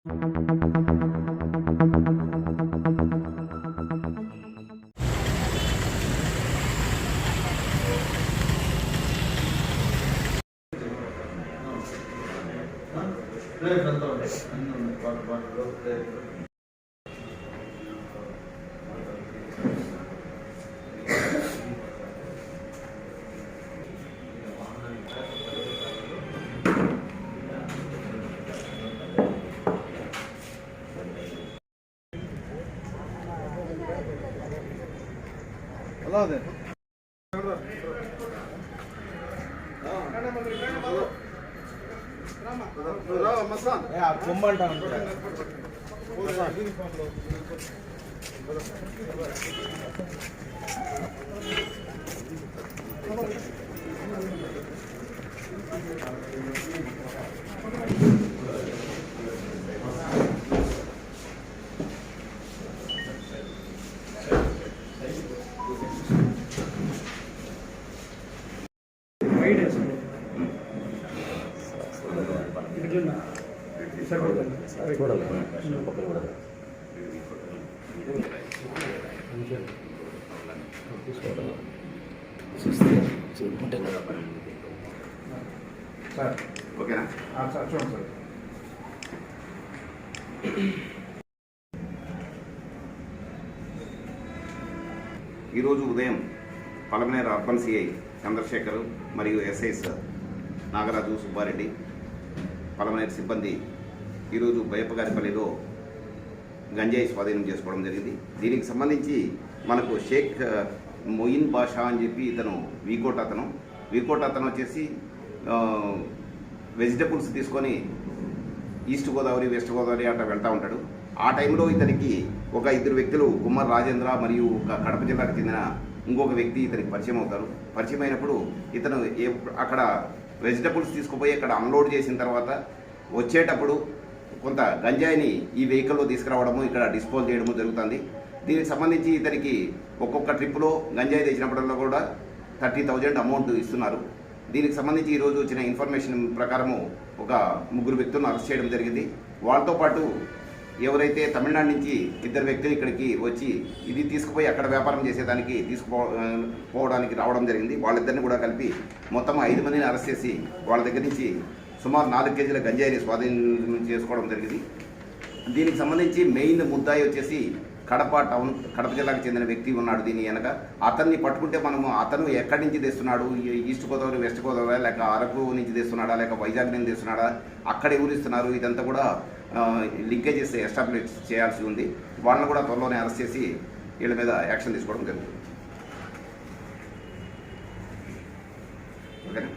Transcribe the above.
అలాగే కొమ్మంటా ఓకేనా సార్ చూడండి సార్. ఈరోజు ఉదయం పలమనేరు అర్బన్ సిఐ చంద్రశేఖర్ మరియు ఎస్ఐస్ నాగరాజు సుబ్బారెడ్డి పలమనేరు సిబ్బంది ఈరోజు బయపగారిపల్లిలో గంజాయి స్వాధీనం చేసుకోవడం జరిగింది. దీనికి సంబంధించి మనకు షేక్ మొయిన్ బాషా అని చెప్పి ఇతను వీకోట అతను వచ్చేసి వెజిటబుల్స్ తీసుకొని ఈస్ట్ గోదావరి వెస్ట్ గోదావరి అట్లా వెళ్తూ ఉంటాడు. ఆ టైంలో ఇతనికి ఒక ఇద్దరు వ్యక్తులు కుమార్ రాజేంద్ర మరియు కడప జిల్లాకు చెందిన ఇంకొక వ్యక్తి ఇతనికి పరిచయం అవుతారు. పరిచయం అయినప్పుడు ఇతను అక్కడ వెజిటబుల్స్ తీసుకుపోయి అక్కడ అన్లోడ్ చేసిన తర్వాత వచ్చేటప్పుడు కొంత గంజాయిని ఈ వెహికల్లో తీసుకురావడము, ఇక్కడ డిస్పోజ్ చేయడము జరుగుతుంది. దీనికి సంబంధించి ఇతనికి ఒక్కొక్క ట్రిప్లో గంజాయి తెచ్చినప్పుడల్లా కూడా 30,000 అమౌంట్ ఇస్తున్నారు. దీనికి సంబంధించి ఈరోజు వచ్చిన ఇన్ఫర్మేషన్ ప్రకారము ఒక 3 వ్యక్తులను అరెస్ట్ చేయడం జరిగింది. వాళ్ళతో పాటు ఎవరైతే తమిళనాడు నుంచి 2 వ్యక్తులు ఇక్కడికి వచ్చి ఇది తీసుకుపోయి అక్కడ వ్యాపారం చేసేదానికి తీసుకుపోవడానికి రావడం జరిగింది. వాళ్ళిద్దరిని కూడా కలిపి మొత్తం 5 మందిని అరెస్ట్ చేసి వాళ్ళ దగ్గర నుంచి సుమారు 4 కేజీల గంజాయిని స్వాధీనం చేసుకోవడం జరిగింది. దీనికి సంబంధించి మెయిన్ ముద్దాయి వచ్చేసి కడప జిల్లాకు చెందిన వ్యక్తి ఉన్నాడు. దీని వెనక అతన్ని పట్టుకుంటే మనము అతను ఎక్కడి నుంచి తెస్తున్నాడు, ఈస్ట్ గోదావరి వెస్ట్ గోదావరి లేక అరకు నుంచి తెస్తున్నాడా లేక వైజాగ్ నుంచి తెస్తున్నాడా, అక్కడ ఎవరు ఇస్తున్నారు, ఇదంతా కూడా లింకేజెస్ ఎస్టాబ్లిష్ చేయాల్సి ఉంది. వాళ్ళని కూడా త్వరలోనే అరెస్ట్ చేసి వీళ్ళ మీద యాక్షన్ తీసుకోవడం జరుగుతుంది. ఓకేనా.